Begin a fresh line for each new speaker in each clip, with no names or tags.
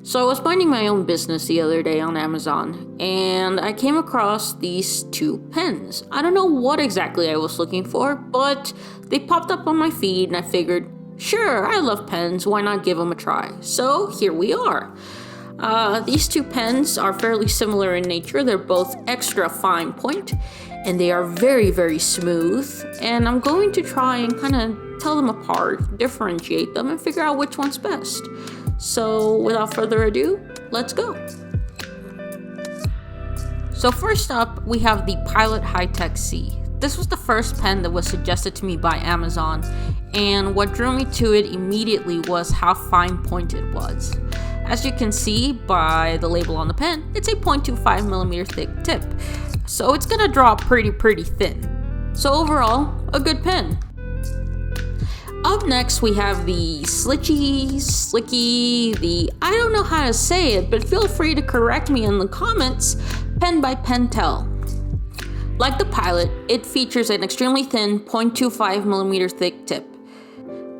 So I was minding my own business the other day on Amazon, and I came across these two pens. I don't know what exactly I was looking for, but they popped up on my feed and I figured, sure, I love pens, why not give them a try? So here we are. These two pens are fairly similar in nature. They're both extra fine point, and they are very, very smooth. And I'm going to try and kind of tell them apart, differentiate them, and figure out which one's best. So without further ado, let's go. So first up, we have the Pilot Hi-Tec-C. This was the first pen that was suggested to me by Amazon, and what drew me to it immediately was how fine point it was. As you can see by the label on the pen, it's a 0.25mm thick tip, so it's gonna draw pretty thin. So overall, a good pen. Up next, we have the Slicci, I don't know how to say it, but feel free to correct me in the comments, pen by Pentel. Like the Pilot, it features an extremely thin 0.25mm thick tip.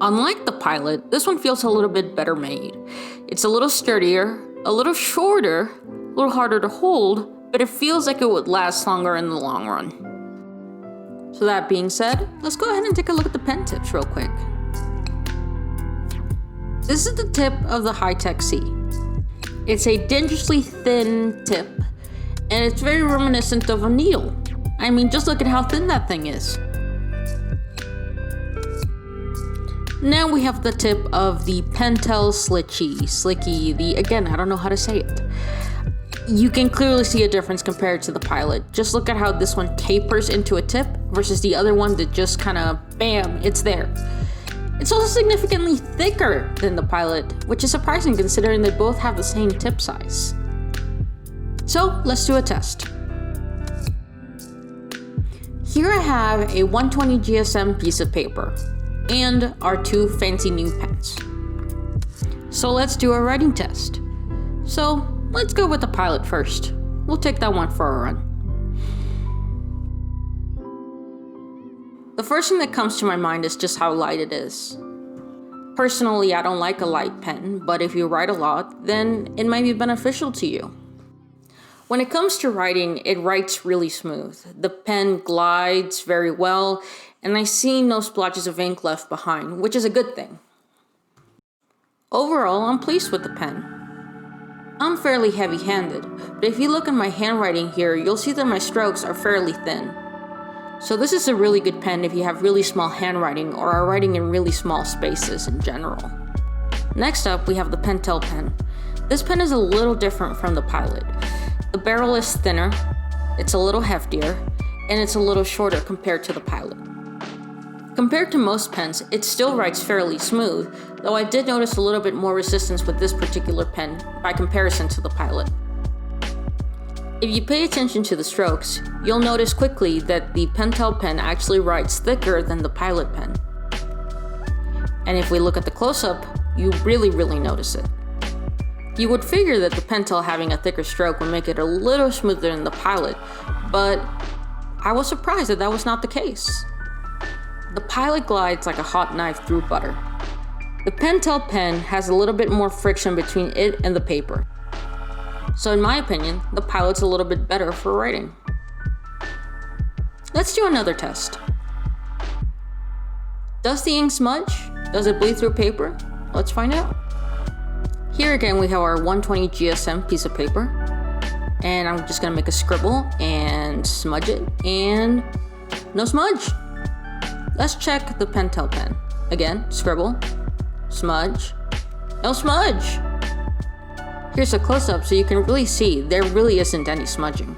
Unlike the Pilot, this one feels a little bit better made. It's a little sturdier, a little shorter, a little harder to hold, but it feels like it would last longer in the long run. So that being said, let's go ahead and take a look at the pen tips real quick. This is the tip of the Hi-Tec-C. It's a dangerously thin tip, and it's very reminiscent of a needle. I mean, just look at how thin that thing is. Now we have the tip of the Pentel Slicci, again, I don't know how to say it. You can clearly see a difference compared to the Pilot. Just look at how this one tapers into a tip versus the other one that just kind of, bam, it's there. It's also significantly thicker than the Pilot, which is surprising considering they both have the same tip size. So let's do a test. Here I have a 120 GSM piece of paper and our two fancy new pens. So let's do a writing test. So let's go with the Pilot first. We'll take that one for a run. The first thing that comes to my mind is just how light it is. Personally, I don't like a light pen, but if you write a lot, then it might be beneficial to you. When it comes to writing, it writes really smooth. The pen glides very well, and I see no splotches of ink left behind, which is a good thing. Overall, I'm pleased with the pen. I'm fairly heavy-handed, but if you look at my handwriting here, you'll see that my strokes are fairly thin. So this is a really good pen if you have really small handwriting or are writing in really small spaces in general. Next up, we have the Pentel pen. This pen is a little different from the Pilot. The barrel is thinner, it's a little heftier, and it's a little shorter compared to the Pilot. Compared to most pens, it still writes fairly smooth, though I did notice a little bit more resistance with this particular pen by comparison to the Pilot. If you pay attention to the strokes, you'll notice quickly that the Pentel pen actually writes thicker than the Pilot pen. And if we look at the close-up, you really notice it. You would figure that the Pentel having a thicker stroke would make it a little smoother than the Pilot, but I was surprised that was not the case. The Pilot glides like a hot knife through butter. The Pentel pen has a little bit more friction between it and the paper. So in my opinion, the Pilot's a little bit better for writing. Let's do another test. Does the ink smudge? Does it bleed through paper? Let's find out. Here again we have our 120 GSM piece of paper, and I'm just gonna make a scribble and smudge it, and no smudge. Let's check the Pentel pen. Again, scribble, smudge, no smudge. Here's a close-up so you can really see there really isn't any smudging.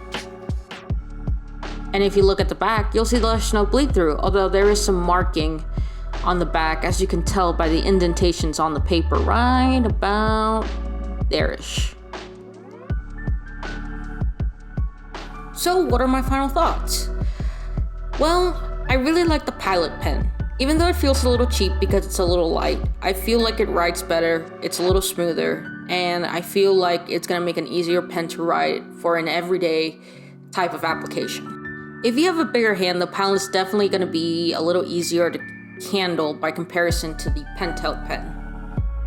And if you look at the back, you'll see there's no bleed through, although there is some marking on the back, as you can tell by the indentations on the paper right about there-ish. So what are my final thoughts? Well, I really like the Pilot pen. Even though it feels a little cheap because it's a little light, I feel like it writes better, it's a little smoother, and I feel like it's gonna make an easier pen to write for an everyday type of application. If you have a bigger hand, the Pilot's definitely gonna be a little easier to handle by comparison to the Pentel pen.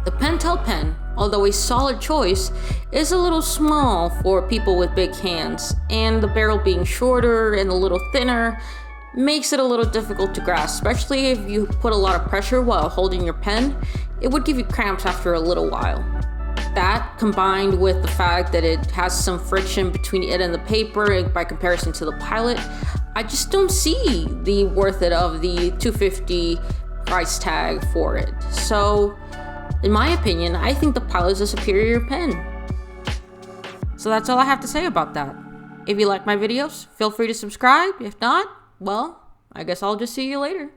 The Pentel pen although a solid choice, is a little small for people with big hands, and the barrel being shorter and a little thinner makes it a little difficult to grasp, especially if you put a lot of pressure while holding your pen. It would give you cramps after a little while. That, combined with the fact that it has some friction between it and the paper by comparison to the Pilot, I just don't see the worth it of the $250 price tag for it. So, in my opinion, I think the Pilot is a superior pen. So that's all I have to say about that. If you like my videos, feel free to subscribe. If not, well, I guess I'll just see you later.